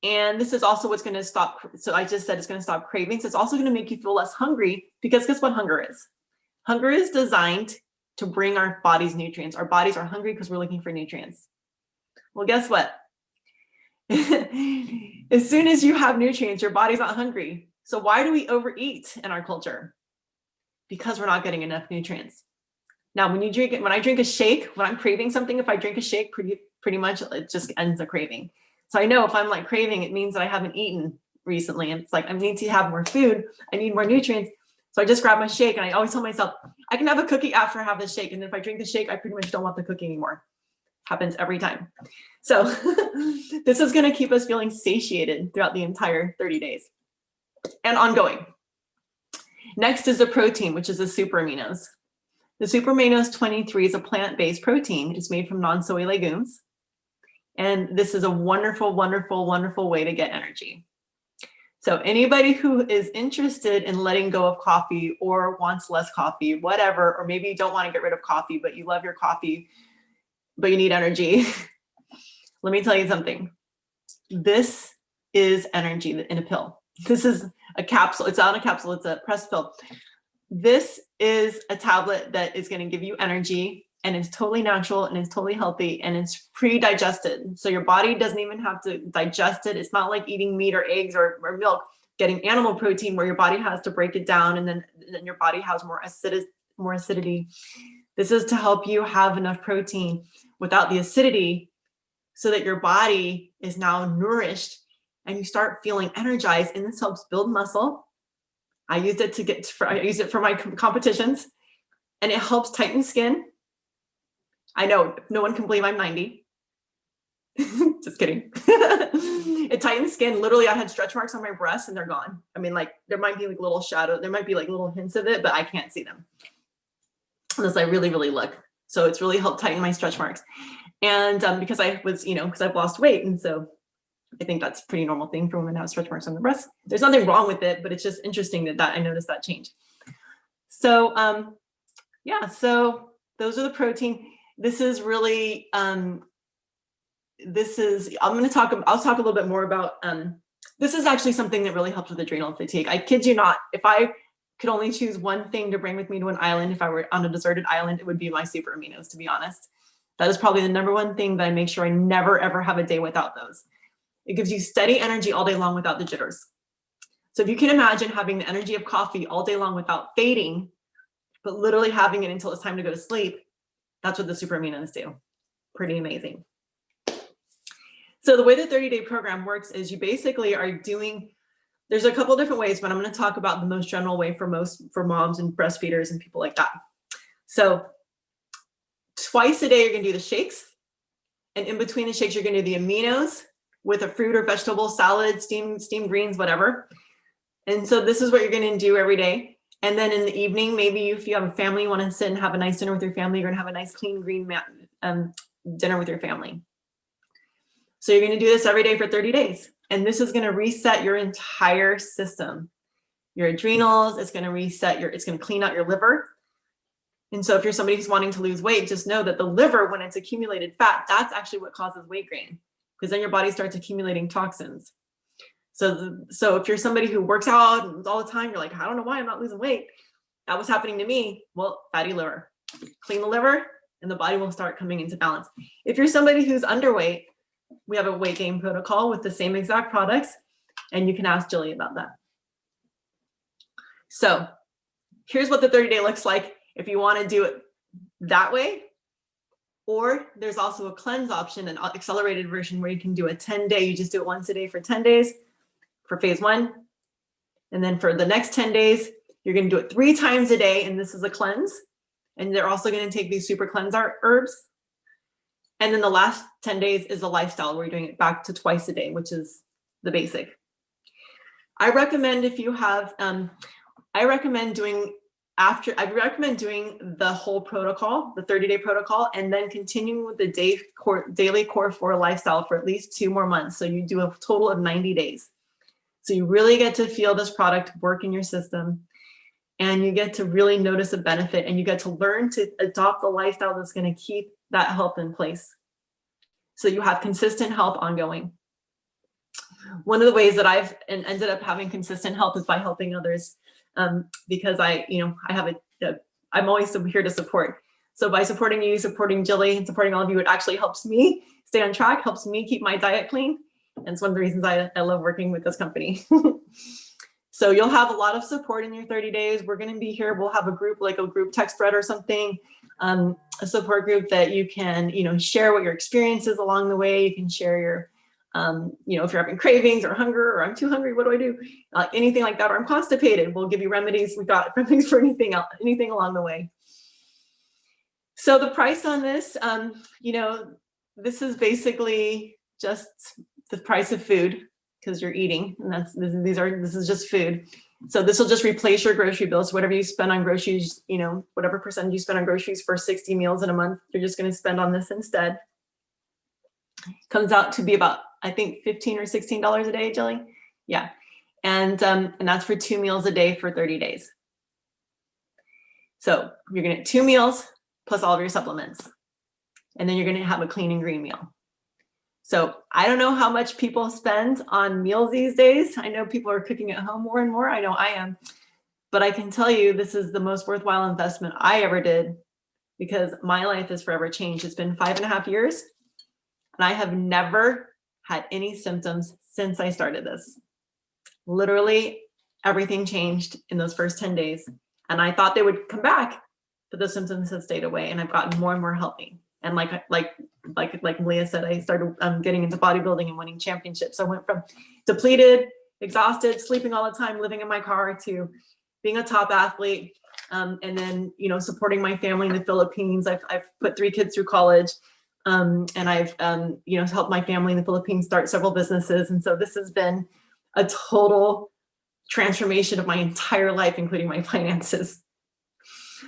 And this is also what's going to stop. So I just said it's going to stop cravings. It's also going to make you feel less hungry, because guess what hunger is? Hunger is designed to bring our body's nutrients. Our bodies are hungry because we're looking for nutrients. Well, guess what? As soon as you have nutrients, your body's not hungry. So why do we overeat in our culture? Because we're not getting enough nutrients. Now, when I drink a shake, when I'm craving something, if I drink a shake, pretty much it just ends the craving. So I know if I'm like craving, it means that I haven't eaten recently. And it's like, I need to have more food. I need more nutrients. So I just grab my shake, and I always tell myself, I can have a cookie after I have this shake. And if I drink the shake, I pretty much don't want the cookie anymore. Happens every time. So this is going to keep us feeling satiated throughout the entire 30 days and ongoing. Next is the protein, which is the super aminos. The super aminos 23 is a plant-based protein. It's made from non-soy legumes. And this is a wonderful, wonderful, wonderful way to get energy. So anybody who is interested in letting go of coffee or wants less coffee, whatever, or maybe you don't want to get rid of coffee, but you love your coffee, but you need energy. Let me tell you something. This is energy in a pill. This is a capsule. It's not a capsule, it's a pressed pill. This is a tablet that is going to give you energy, and it's totally natural and it's totally healthy and it's pre-digested. So your body doesn't even have to digest it. It's not like eating meat or eggs or milk, getting animal protein where your body has to break it down and then your body has more acidity. This is to help you have enough protein without the acidity so that your body is now nourished and you start feeling energized, and this helps build muscle. I used it for my competitions, and it helps tighten skin. I know no one can believe I'm 90. Just kidding. It tightens skin. Literally, I had stretch marks on my breasts and they're gone. I mean, like there might be like little shadow. There might be like little hints of it, but I can't see them unless I really, really look. So it's really helped tighten my stretch marks. And because I was, because I've lost weight. And so I think that's a pretty normal thing for women to have stretch marks on their breasts. There's nothing wrong with it, but it's just interesting that I noticed that change. So yeah, so those are the protein. This is really, I'll talk a little bit more about, this is actually something that really helps with adrenal fatigue. I kid you not, if I could only choose one thing to bring with me to an island, if I were on a deserted island, it would be my super aminos, to be honest. That is probably the number one thing that I make sure I never, ever have a day without those. It gives you steady energy all day long without the jitters. So if you can imagine having the energy of coffee all day long without fading, but literally having it until it's time to go to sleep, that's what the super aminos do. Pretty amazing. So the way the 30-day program works is you basically are doing, there's a couple different ways, but I'm going to talk about the most general way for moms and breastfeeders and people like that. So twice a day, you're going to do the shakes. And in between the shakes, you're going to do the aminos with a fruit or vegetable, salad, steamed greens, whatever. And so this is what you're going to do every day. And then in the evening, maybe if you have a family, you want to sit and have a nice dinner with your family, you're going to have a nice clean green dinner with your family. So you're going to do this every day for 30 days. And this is going to reset your entire system. Your adrenals, it's going to reset it's going to clean out your liver. And so if you're somebody who's wanting to lose weight, just know that the liver, when it's accumulated fat, that's actually what causes weight gain, because then your body starts accumulating toxins. So if you're somebody who works out all the time, you're like, I don't know why I'm not losing weight. That was happening to me. Well, fatty liver. Clean the liver and the body will start coming into balance. If you're somebody who's underweight, we have a weight gain protocol with the same exact products, and you can ask Jilly about that. So here's what the 30-day looks like if you want to do it that way. Or there's also a cleanse option, an accelerated version where you can do a 10-day. You just do it once a day for 10 days for phase 1. And then for the next 10 days, you're going to do it 3 times a day. And this is a cleanse. And they're also going to take these super cleanser herbs. And then the last 10 days is a lifestyle where you're doing it back to twice a day, which is the basic. I recommend if you have, I recommend doing the whole protocol, the 30-day protocol, and then continuing with the daily core 4 lifestyle for at least 2 more months. So you do a total of 90 days. So you really get to feel this product work in your system, and you get to really notice a benefit, and you get to learn to adopt the lifestyle that's going to keep that health in place. So you have consistent health ongoing. One of the ways that I've ended up having consistent health is by helping others, because I'm always here to support. So by supporting you, supporting Jilly, and supporting all of you, it actually helps me stay on track, helps me keep my diet clean. And it's one of the reasons I love working with this company. So you'll have a lot of support in your 30 days. We're going to be here. We'll have a group, like a group text thread or something, a support group that you can, share what your experience is along the way. You can share your, if you're having cravings or hunger, or I'm too hungry, what do I do? Anything like that, or I'm constipated. We'll give you remedies. We've got remedies for anything else, anything along the way. So the price on this, this is basically just the price of food, because you're eating, and this is just food. So this will just replace your grocery bill. So whatever you spend on groceries, whatever percentage you spend on groceries for 60 meals in a month, you're just going to spend on this instead. Comes out to be about, I think, $15 or $16 a day, Jilly. Yeah. And that's for 2 meals a day for 30 days. So you're going to get 2 meals plus all of your supplements. And then you're going to have a clean and green meal. So I don't know how much people spend on meals these days. I know people are cooking at home more and more. I know I am. But I can tell you this is the most worthwhile investment I ever did, because my life has forever changed. It's been 5.5 years and I have never had any symptoms since I started this. Literally everything changed in those first 10 days. And I thought they would come back, but the symptoms have stayed away and I've gotten more and more healthy. And like Leah said, I started getting into bodybuilding and winning championships. I went from depleted, exhausted, sleeping all the time, living in my car, to being a top athlete. And then, you know, supporting my family in the Philippines. I've put 3 kids through college. And I've, you know, helped my family in the Philippines start several businesses. And so this has been a total transformation of my entire life, including my finances.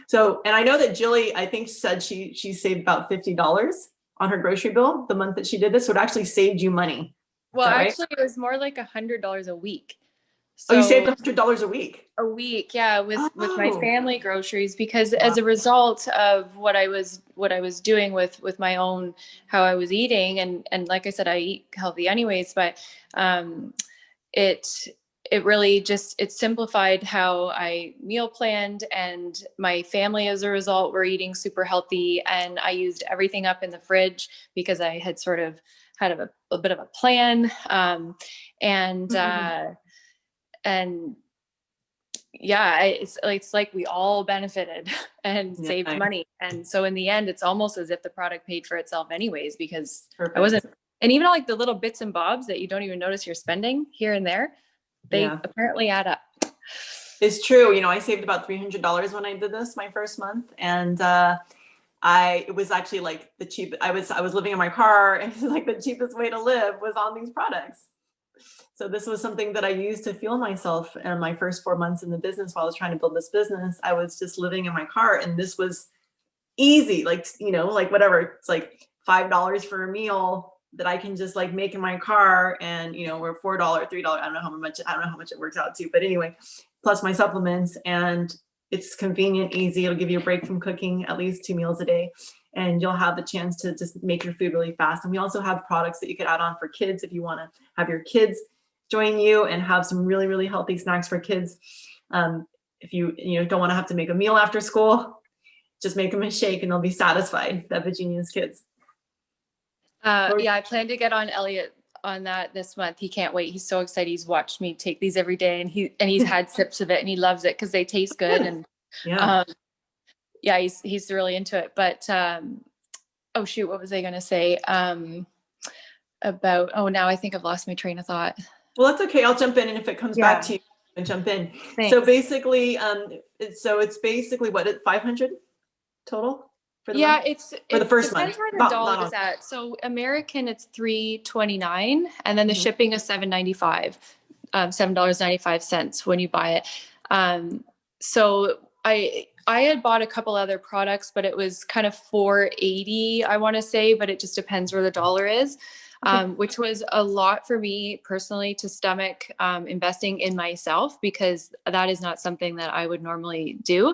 So, and I know that Jilly, I think, said she saved about $50 on her grocery bill the month that she did this. So it actually saved you money. Well, right? actually, it was more like $100 a week. So you saved So $100 a week. a week, yeah, with my Oh. family groceries, because Wow. as a result of what I was doing with my own, how I was eating, and like I said, I eat healthy anyways, but it really just, it simplified how I meal planned, and my family as a result were eating super healthy, and I used everything up in the fridge because I had sort of had a bit of a plan, and yeah, it's like we all benefited and saved money. And so in the end, it's almost as if the product paid for itself anyways, because Perfect. I wasn't, and even like the little bits and bobs that you don't even notice you're spending here and there, they apparently add up. It's true. You know, I saved about $300 when I did this my first month. And it was actually like the cheap, I was living in my car, and it's like the cheapest way to live was on these products. So this was something that I used to fuel myself in my first 4 months in the business while I was trying to build this business. I was just living in my car, and this was easy. Like, you know, like whatever, it's like $5 for a meal that I can just like make in my car. And, you know, we're $4, $3. I don't know how much it works out to, but anyway, plus my supplements, and it's convenient, easy. It'll give you a break from cooking at least 2 meals a day. And you'll have the chance to just make your food really fast. And we also have products that you could add on for kids if you want to have your kids join you and have some really, really healthy snacks for kids. If you don't want to have to make a meal after school, just make them a shake and they'll be satisfied. That Virginia's kids. Yeah, I plan to get on Elliot on that this month. He can't wait. He's so excited. He's watched me take these every day, and he's had sips of it, and he loves it because they taste good. And yeah, he's really into it. But oh shoot, what was I going to say about? Oh, now I think I've lost my train of thought. Well, that's okay. I'll jump in, and if it comes back to you, and jump in. Thanks. So basically, it's basically what, 500 total for the month? It's for the first month. Depends where the dollar is at. So American, it's $3.29, and then the shipping is $7.95, $7.95 when you buy it. So I had bought a couple other products, but it was kind of $4.80, I want to say, but it just depends where the dollar is. Which was a lot for me personally to stomach investing in myself, because that is not something that I would normally do.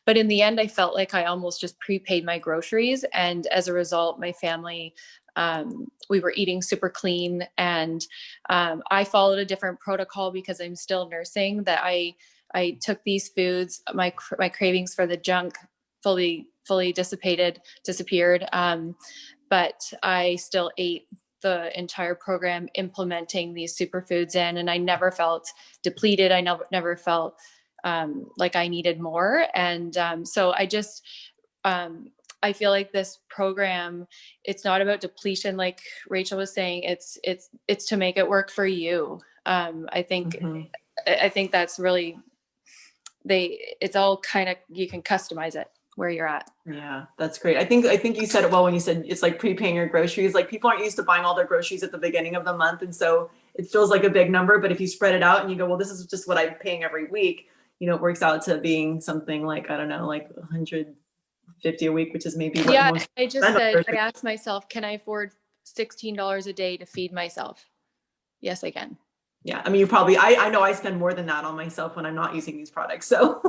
But in the end, I felt like I almost just prepaid my groceries. And as a result, my family, we were eating super clean. And I followed a different protocol because I'm still nursing, that I took these foods, my cravings for the junk fully disappeared. But I still ate the entire program, implementing these superfoods in, and I never felt depleted. I never felt like I needed more. And so I just, I feel like this program, it's not about depletion. Like Rachel was saying, it's to make it work for you. I think that's really, it's all kind of, you can customize it where you're at. Yeah, that's great. I think you said it well when you said it's like prepaying your groceries. Like people aren't used to buying all their groceries at the beginning of the month. And so it feels like a big number, but if you spread it out and you go, well, this is just what I'm paying every week, you know, it works out to being something like, I don't know, like 150 a week, which is maybe what most. I just said, I asked myself, can I afford $16 a day to feed myself? Yes, I can. Yeah. I mean, you probably, I know I spend more than that on myself when I'm not using these products. So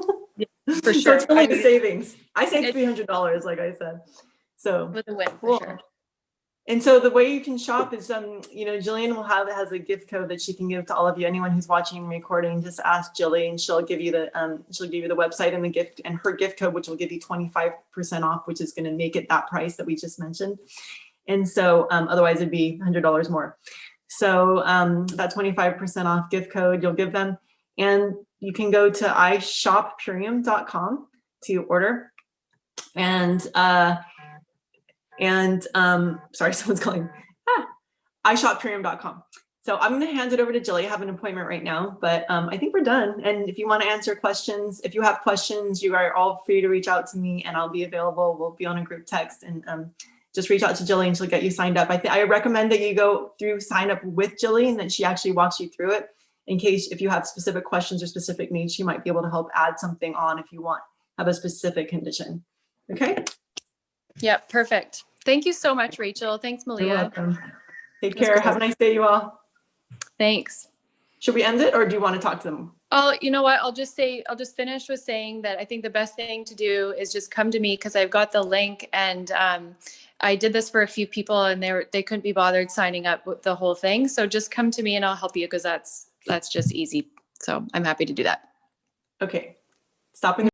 for sure. So it's really the savings. I saved $300, like I said. So with a win, cool. for sure. And so the way you can shop is, Jillian has a gift code that she can give to all of you. Anyone who's watching and recording, just ask Jilly, and she'll give you the website and the gift and her gift code, which will give you 25% off, which is going to make it that price that we just mentioned. And so otherwise it'd be $100 more. So that 25% off gift code you'll give them, and you can go to ishoppurium.com to order. And sorry, someone's calling. ishoppurium.com. So I'm going to hand it over to Jilly. I have an appointment right now, but I think we're done. And if you want to answer questions, if you have questions, you are all free to reach out to me, and I'll be available. We'll be on a group text, and just reach out to Jilly and she'll get you signed up. I recommend that you go through sign up with Jilly, and that she actually walks you through it in case if you have specific questions or specific needs, she might be able to help add something on if you have a specific condition. Okay. Yep. Perfect. Thank you so much, Rachel. Thanks, Malia. You're welcome. Take care. Have a nice day, you all. Thanks. Should we end it, or do you want to talk to them? Oh, you know what? I'll just finish with saying that I think the best thing to do is just come to me, because I've got the link, and I did this for a few people, and they couldn't be bothered signing up with the whole thing. So just come to me and I'll help you, because that's just easy. So I'm happy to do that. Okay. Stopping.